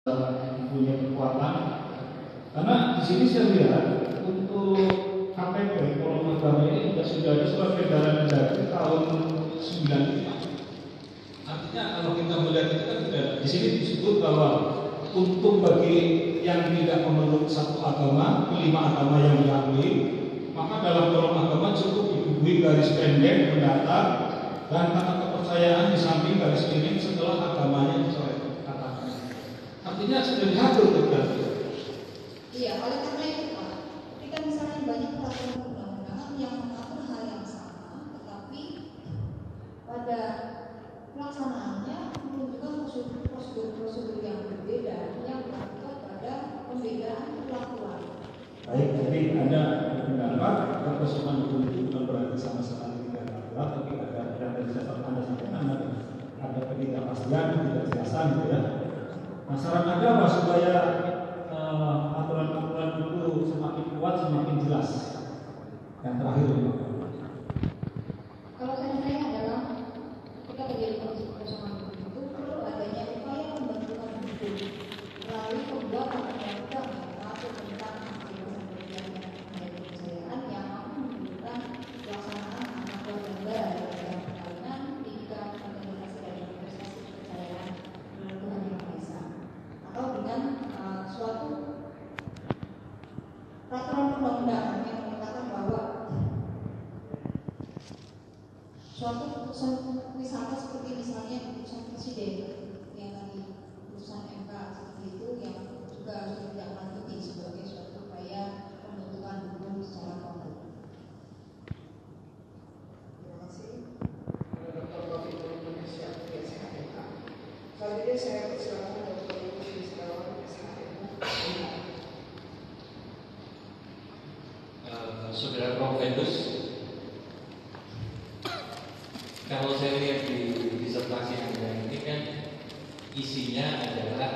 punya kekuatan, karena di sini saya lihat untuk KPP Forum Agama ini sudah ada surat edaran dari tahun 95. Artinya kalau kita melihat itu kan di sini disebut bahwa untuk bagi yang tidak memeluk satu agama, 5 agama yang diakui, maka dalam Forum Agama cukup dibubuhi garis pendek mendatar dan kata kepercayaan di samping garis miring setelah agamanya dicoret. Artinya sudah diatur berarti. Iya, oleh karena itu Pak, ketika misalnya banyak peraturan perundang-undangan yang mengatur hal yang sama, tetapi pada pelaksanaannya menunjukkan prosedur-prosedur yang berbeda yang berakibat pada pembedaan perlakuan. Baik, jadi Anda berpendapat kepercayaan hukum itu bukan berarti sama sekali tidak darurat, tapi ada yang dari dasar Anda sampaikan ada ketidakpastian, ketidakjelasan, gitu ya. Nah, saran Anda apa supaya aturan-aturan itu semakin kuat, semakin jelas? Yang terakhir ini. Kalau saya adalah ketika terjadi persoalan hukum itu perlu adanya upaya pembentukan hukum melalui pembuatan undang-undang yang mengatur tentang kebebasan kepercayaan yang mampu menunjukkan pelaksanaan amanat negara dalam bidang perkawinan, pendidikan, organisasi dan investasi kepercayaan dengan Tuhan Yang Maha Esa, atau dengan suatu peraturan perundang-undangan yang mengatakan bahwa suatu keputusan wisata seperti misalnya keputusan presiden yang tadi keputusan MK seperti itu yang juga harus ditindaklanjuti sebagai suatu upaya pembentukan hukum secara konkret. Terima kasih. Dr. Taufik Indonesia SHMK. Selanjutnya saya persilakan Dr. Yusuf Setiawan SHMK. Saudara Profetus, kalau saya lihat di disertasi Anda ini kan isinya adalah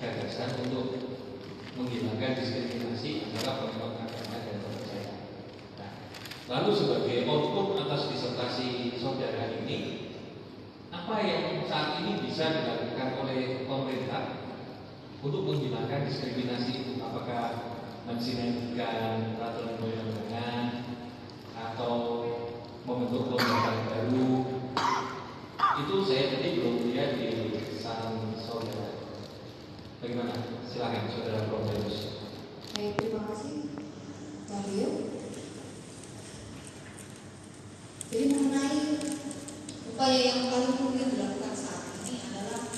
gagasan untuk menghilangkan diskriminasi antara pemeluk agama dan kepercayaan. Nah, lalu sebagai output atas disertasi saudara ini, apa yang saat ini bisa dilakukan oleh pemerintah untuk menghilangkan diskriminasi itu? Apakah mensinergikan peraturan perundang-undangan atau membentuk lembaga baru? Itu saya tadi belum lihat di saran saudara. Bagaimana? Silakan saudara Profesor. Baik, terima kasih Pak Rio. Jadi mengenai upaya yang paling mungkin dilakukan saat ini adalah,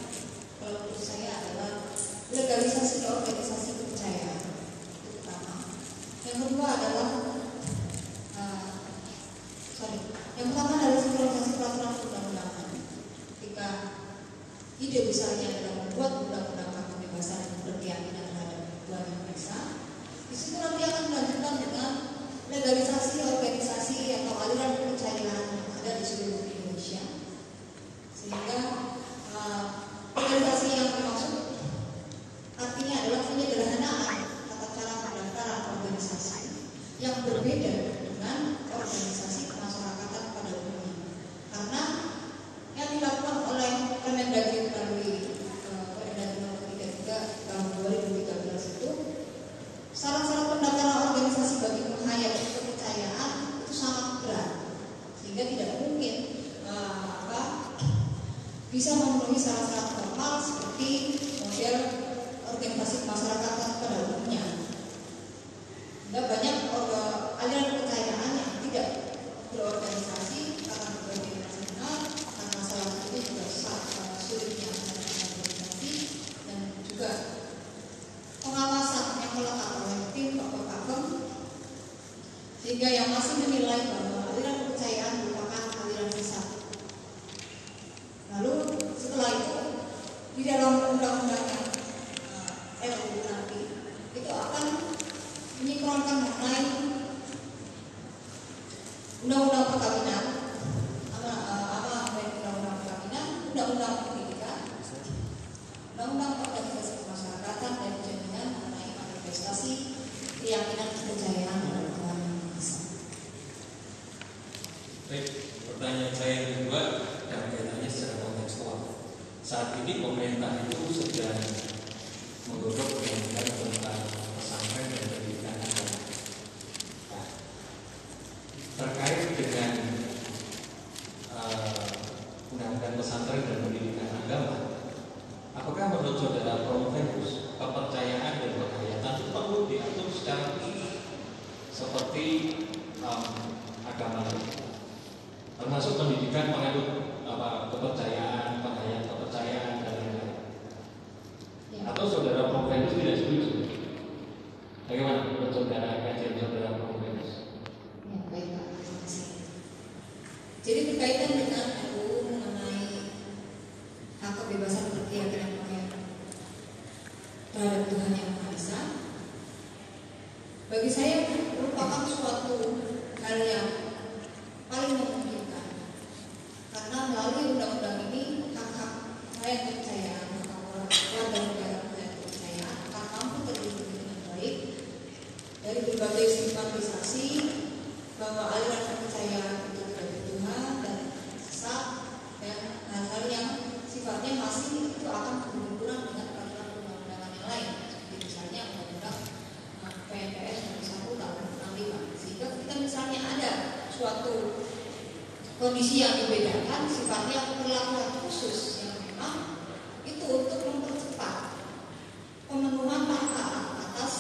kalau menurut saya adalah legalisasi organisasi kepercayaan. Yang kedua adalah yang pertama adalah sinkronisasi peraturan perundang-undangan. Ketika ide misalnya adalah membuat undang-undang kebebasan berkeyakinan terhadap Tuhan Yang Maha Esa, di situ nanti akan dilanjutkan dengan legalisasi organisasi atau aliran kepercayaan yang ada di seluruh Indonesia, sehingga legalisasi yang dimaksud artinya adalah penyederhanaan tata cara pendaftaran organisasi yang berbeda dengan organisasi kemasyarakatan pada umumnya. Karena yang dilakukan oleh Kemendagri melalui Atau saudara Prof. Venus tidak setuju? Bagaimana menurut saudara kajian saudara Prof. Venus? Ya, baik Pak, terima kasih. Jadi berkaitan dengan RUU mengenai hak kebebasan berkeyakinan terhadap Tuhan Yang Maha Esa, bagi saya merupakan suatu hal yang paling memungkinkan, karena melalui undang-undang ini hak-hak rakyat kepercayaan, hak warga negara rakyat kepercayaan akan mampu terlindungi dengan baik dari berbagai stigmatisasi bahwa aliran kepercayaan itu tidak bertuhan dan sesat dan hal-hal yang sifatnya masih itu akan berbenturan dengan peraturan undang-undangan yang lain, seperti misalnya undang-undang PNPS nomor 1 tahun 65. Sehingga kita misalnya ada suatu kondisi yang dibedakan sifatnya perlakuan khusus yang memang itu untuk mempercepat pemenuhan hak atas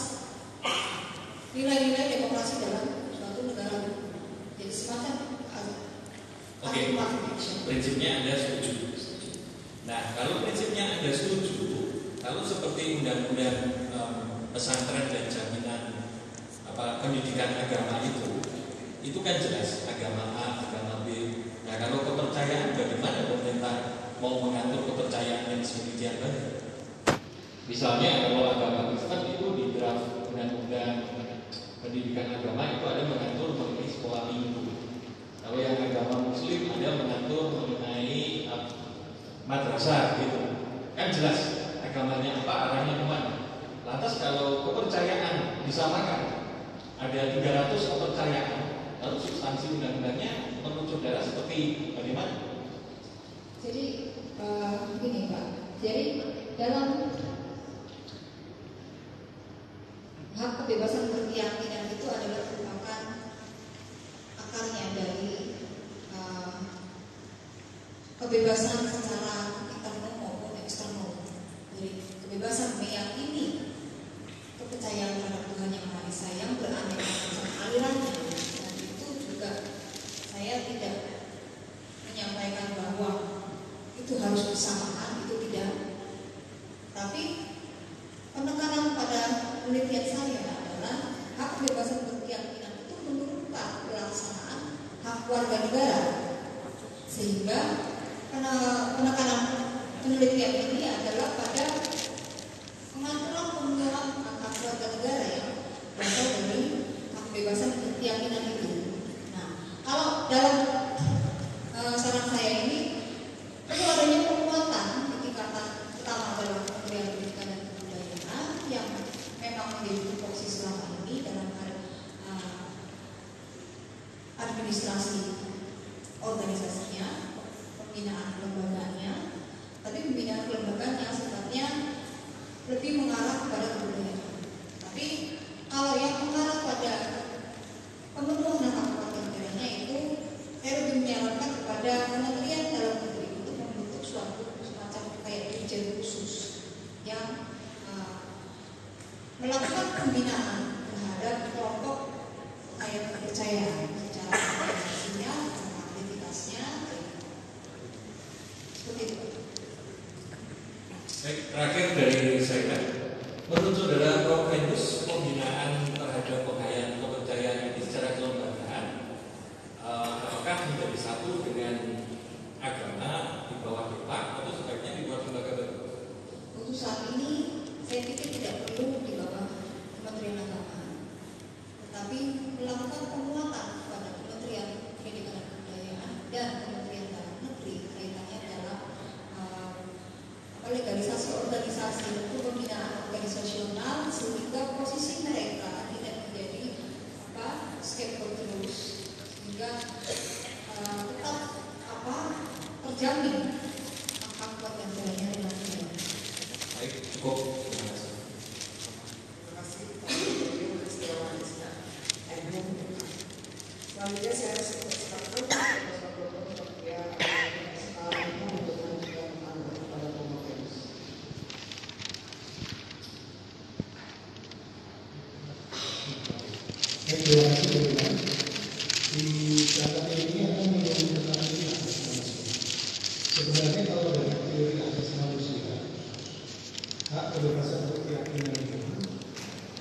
nilai-nilai demokrasi dalam suatu negara. Jadi semacam Oke, prinsipnya Anda setuju. Nah, kalau prinsipnya Anda setuju, kalau seperti undang-undang pesantren dan jaminan pendidikan agama itu kan jelas agama A, agama B. Nah, kalau kepercayaan, bagaimana pemerintah mau mengatur kepercayaan yang sedemikian banyak? Misalnya kalau agama Kristen itu di draft undang-undang pendidikan agama itu ada mengatur mengenai sekolah minggu. Kalau yang agama Muslim ada mengatur mengenai madrasah gitu. Kan jelas agamanya apa, arahnya kemana. Lantas kalau kepercayaan disamakan, ada 300 kepercayaan, lalu substansi undang-undangnya menurut saudara seperti bagaimana? Jadi begini Pak, jadi dalam hak kebebasan berkeyakinan itu adalah merupakan akarnya dari kebebasan secara internal maupun eksternal. Jadi kebebasan meyakini kepercayaan terhadap Tuhan Yang Maha Esa yang beraneka macam alirannya, dan itu juga saya tidak menyampaikan bahwa itu harus bersamaan, itu tidak. Tapi penekanan pada penelitian saya adalah hak kebebasan berkeyakinan itu menurunkan pelaksanaan hak warga negara, sehingga penekanan penelitian ini adalah pada pengaturan pemenuhan hak warga negara yang berasal dari hak kebebasan berkeyakinan itu. Nah, kalau dalam saran saya ini perlu adanya penguatan di tingkatan pertama adalah Kementerian Pendidikan dan Kebudayaan yang memang menjadi tupoksi selama ini dalam hal administrasi organisasinya, pembinaan kelembagaannya. Tapi pembinaan kelembagaannya sifatnya lebih mengarah kepada kebudayaan. Tapi kalau yang mengarah pada pemenuhan hak warga negaranya itu saya lebih menyarankan kepada Kementerian Dalam Negeri untuk membentuk suatu semacam kayak dirjen khusus yang melakukan pembinaan terhadap kelompok ayat kepercayaan secara organisasinya, secara aktivitasnya, seperti itu. Baik, terakhir dari saya, menurut saudara Prof. Venus, pembinaan terhadap kepercayaan ini secara kelembagaan apakah menjadi satu dengan agama di bawah depak atau sebaiknya dibuat lembaga baru? Untuk saat ini saya pikir tidak perlu di bawah Kementerian Agama, tetapi melakukan penguatan kepada Kementerian Pendidikan dan Kebudayaan dan Kementerian Dalam Negeri kaitannya dalam legalisasi organisasi untuk pembinaan organisasional, sehingga posisi mereka tidak menjadi scapegoat terus, sehingga tetap terjamin hak warga negaranya dengan baik. Baik, cukup. Terima kasih. Terima kasih Pak Jokowi Setiawan Isna. Selanjutnya saya persilakan untuk ya sekarang untuk menunjukkan kepada Prof. Venus. Terima kasih. Di data ini akan menjadi tentang ini. Sebenarnya kalau dari teori asasi manusia, hak kebebasan satu keyakinan ini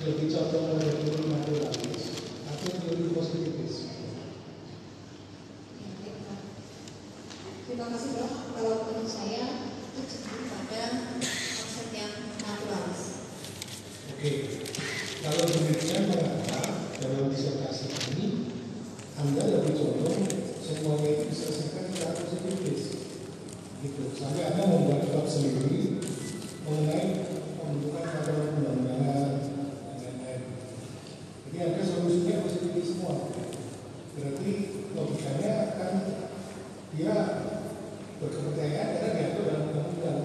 lebih cocok pada teori naturalis atau teori positivis? Terima kasih Prof. Kalau menurut saya itu cenderung pada konsep yang naturalis. Oke, kalau demikian mengapa dalam disertasi ini Anda lebih condong semuanya itu diselesaikan secara positivis, gitu. Sampai Anda membuat bab sendiri mengenai pembentukan peraturan undang-undangan dan lain-lain. Jadi Anda solusinya positivis semua. Berarti logikanya kan dia berkepercayaan karena diatur dalam undang-undang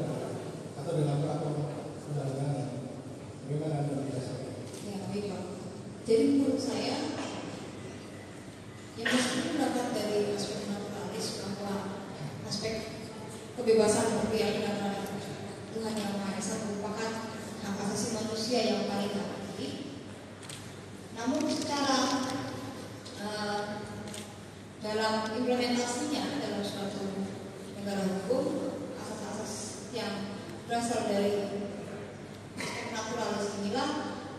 atau dalam peraturan undang-undangan. Bagaimana Anda menjelaskannya? Ya, baik Pak. Jadi menurut saya yang meskipun dapat dari aspek naturalis bahwa aspek kebebasan berkeyakinan terhadap Tuhan Yang Maha Esa merupakan hak asasi manusia yang paling hakiki. Namun secara dalam implementasinya dalam suatu negara hukum, asas-asas yang berasal dari aspek naturalis inilah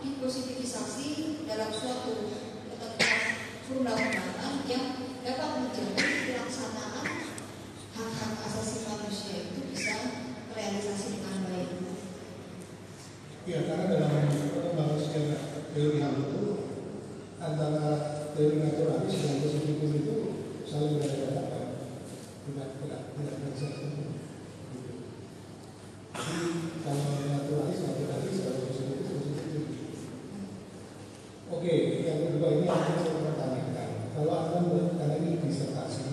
dipositivisasi dalam suatu ketentuan perundang-undangan yang dapat menjamin pelaksanaan hak-hak asasi manusia itu bisa terrealisasi dengan baik. Ya, karena dalam perkembangan sejarah teori HAM itu antara teori naturalis dan positivis itu saling berhadapan, tidak bisa ketemu. Jadi kalau naturalis, kalau positif. Oke, yang kedua ini akan saya pertanyakan. Kalau Anda karena ini disertasi,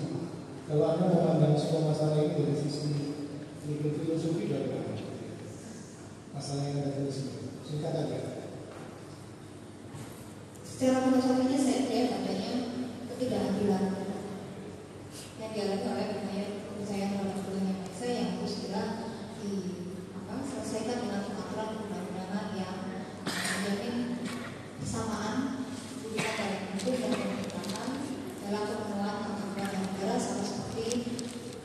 kalau Anda memandang semua masalah ini dari sisi filosofi dari mana? Masalah yang ada di sini, singkat aja. Secara filosofinya saya lihat adanya ketidakadilan yang dialami oleh kepercayaan terhadap Tuhan Yang Maha Esa yang harus segera diselesaikan dengan peraturan perundang-undangan yang menjamin kesamaan kedudukan dalam hukum dan pemerintahan dalam pemenuhan hak-hak warga negara sama seperti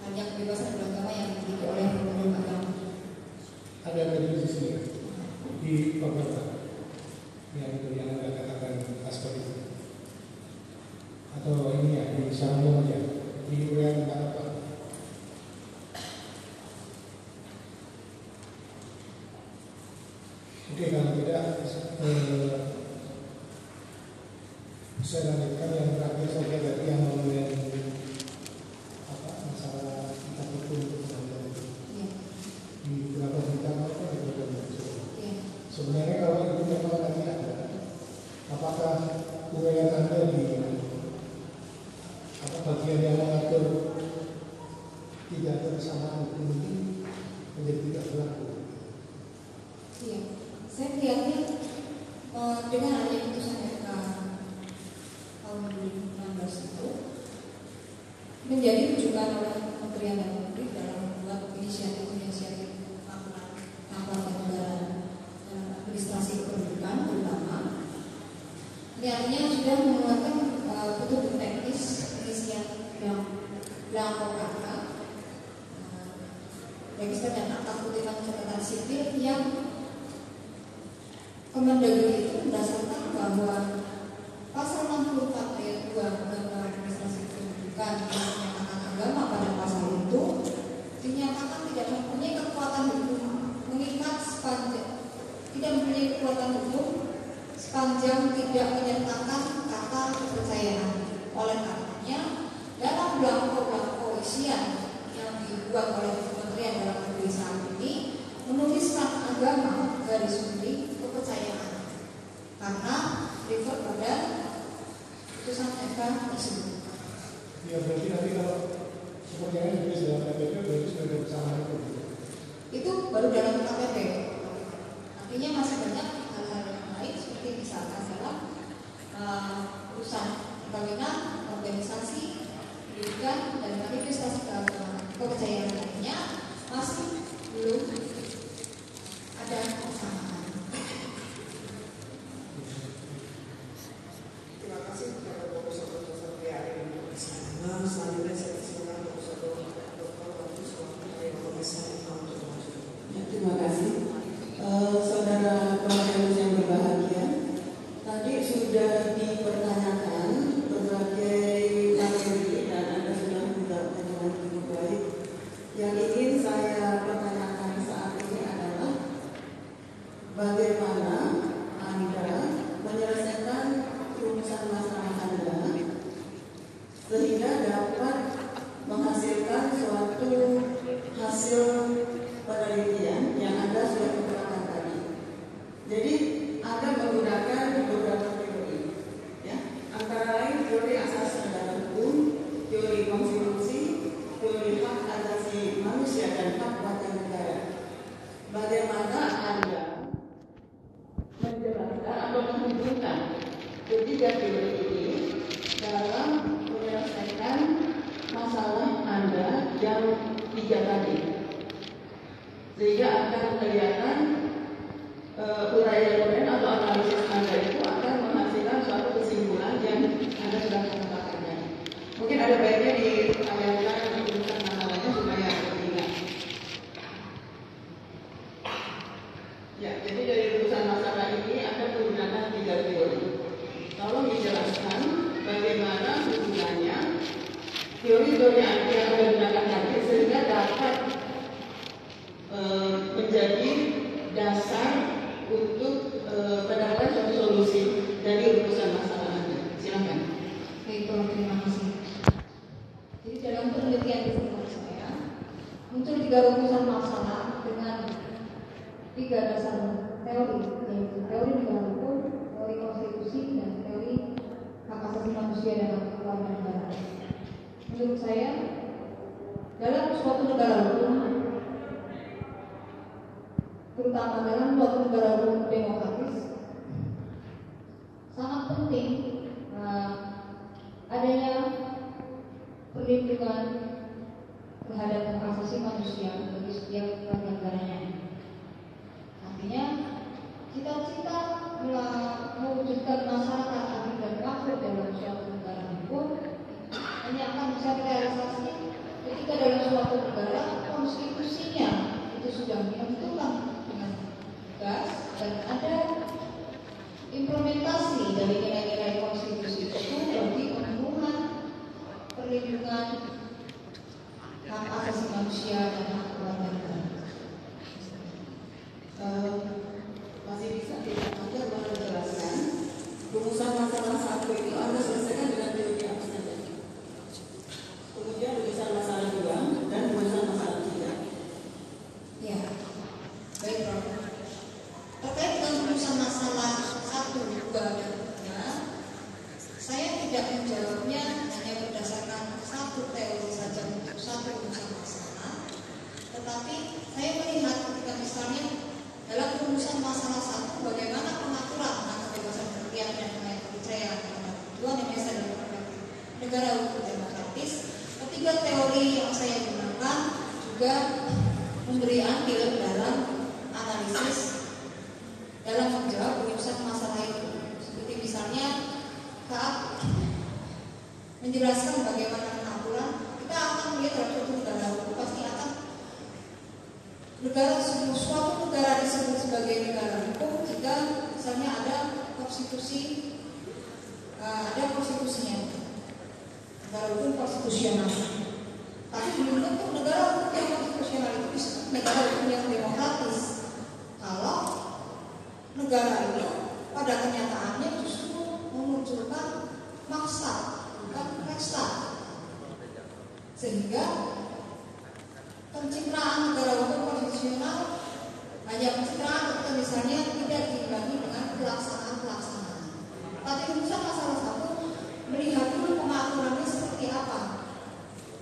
halnya kebebasan beragama yang dimiliki oleh hukum agama. Ada di sini di beberapa yang itu yang Anda katakan aspek itu, atau ini ya di sambung aja di urian tentang apa? Oke, kalau tidak saya lanjutkan yang terakhir saja tadi yang mengenai apa masalah kita hukum Ya. di beberapa berita maupun di beberapa muncul. Ya. Sebenarnya kalau itu memang nanti ada, apakah uraian Anda di apa bagian yang mengatur tidak bersamaan hukum ini menjadi tidak berlaku? Iya, saya melihatnya dengan adanya putusan MK tahun 2016 itu menjadi rujukan oleh Kementerian Dalam Negeri dalam membuat inisiatif aturan negara dan administrasi kependudukan terutama. Ini artinya sudah mengeluarkan petunjuk teknis inisiatif yang KK, register dan akta kutipan catatan sipil yang Kemendagri itu berdasarkan bahwa pasal 64 ayat 2 Undang-Undang Administrasi Kependudukan yang menyatakan agama pada pasal itu dinyatakan tidak mempunyai kekuatan hukum mengikat sepanjang tidak menyertakan kata kepercayaan. Oleh karenanya dalam belangko isian yang dibuat oleh Kementerian Dalam Negeri saat ini menuliskan agama garis miring kepercayaan karena refer pada putusan MK tersebut. Ya berarti nanti kalau sepertinya ditulis dalam KPP berarti sudah ada bersamaan itu baru dalam KPP. Artinya masih banyak hal-hal yang lain seperti misalkan dalam urusan perkawinan, organisasi, pendidikan dan manifestasi kepercayaan lainnya masih belum ada persamaan. Terima kasih kepada Profesor PAI untuk kesana. Selanjutnya saya persilakan Profesor Dr. Agus selaku Ketua Komisaris untuk terima kasih. Saudara bagaimana Anda menyelesaikan rumusan masalah Anda sehingga dapat menghasilkan suatu hasil penelitian yang Anda sudah kemukakan tadi. Jadi Anda menggunakan beberapa teori, ya, antara lain teori asas negara hukum, teori konstitusi, teori hak asasi manusia dan hak warga negara. Bagaimana Anda menjelaskan atau menunjukkan ketiga teori ini dalam menyelesaikan masalah Anda yang tiga tadi, sehingga akan kelihatan uraian atau analisis Anda itu akan menghasilkan suatu kesimpulan yang Anda sudah kemukakannya. Mungkin ada baiknya ditayangkan rujukan masalahnya supaya ingat. Ya, jadi dari rujukan masalah ini Anda menggunakan tiga teori. Tolong dijelaskan bagaimana hubungannya teori-teori yang Anda gunakan tadi sehingga dapat menjadi dasar untuk mendapatkan suatu solusi dari rumusan masalah Anda. Silakan. Baik, terima kasih. Jadi dalam penelitian di tempat saya muncul 3 rumusan masalah dengan 3 dasar teori, yaitu teori negara hukum, teori konstitusi, dan teori hak asasi manusia dan hak warga negara. Menurut saya, dalam suatu negara hukum, terutama dalam suatu negara hukum demokratis, sangat penting adanya perlindungan terhadap hak asasi manusia bagi setiap warga negaranya. Artinya, cita-cita mewujudkan masyarakat adil dan makmur dalam suatu negara hukum hanya akan bisa direalisasi ketika dalam suatu negara konstitusinya itu sudah menentukan dengan tegas dan ada implementasi dari nilai-nilai konstitusi itu bagi pemenuhan perlindungan hak asasi manusia dan hak warga negara. Masih bisa tidak Anda boleh menjelaskan rumusan masalah satu itu Anda selesaikan dengan teori apa saja? Kemudian rumusan masalah 2 dan rumusan masalah 3. Ya, baik Prof. Terkait dengan rumusan masalah 1, 2, dan 3, saya tidak menjawabnya hanya berdasarkan satu teori saja untuk satu rumusan masalah, tetapi saya melihat ketika misalnya dalam rumusan masalah 1 bagaimana pengaturan atas kebebasan berkeyakinan dan kepercayaan terhadap tujuan yang biasa dalam negara hukum demokratis. Ketiga teori yang saya gunakan juga memberi andil dalam analisis dalam menjawab rumusan masalah itu. Seperti misalnya saat menjelaskan bagaimana pengaturan, kita akan melihat dalam suatu negara hukum pasti akan suatu negara disebut sebagai negara hukum jika misalnya ada konstitusi, ada konstitusinya, negara hukum konstitusional. Tapi belum tentu negara hukum yang konstitusional itu disebut negara hukum yang demokratis kalau negara itu pada kenyataannya justru memunculkan maksa, bukan pesta, sehingga pencitraan negara hukum konstitusional hanya pencitraan ketika misalnya tidak diimbangi dengan pelaksanaan. Tapi rumusan masalah 1 melihat dulu pengaturannya seperti apa.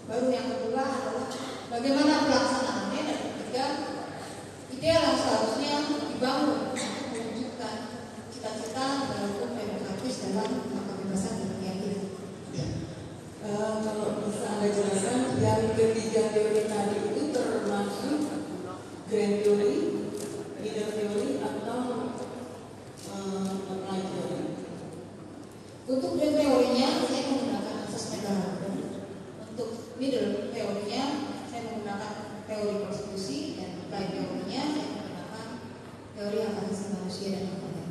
Baru yang kedua adalah bagaimana pelaksanaannya, dan ketiga ideal yang seharusnya dibangun untuk mewujudkan cita-cita negara hukum demokratis dalam kebebasan berkeyakinan. Kalau bisa Anda jelaskan yang ketiga teori tadi itu termasuk grand theory, middle theory, atau applied theory? Untuk grand teorinya saya menggunakan asas negara hukum. Untuk middle teorinya saya menggunakan teori konstitusi, dan applied teorinya saya menggunakan teori hak asasi manusia dan hak warga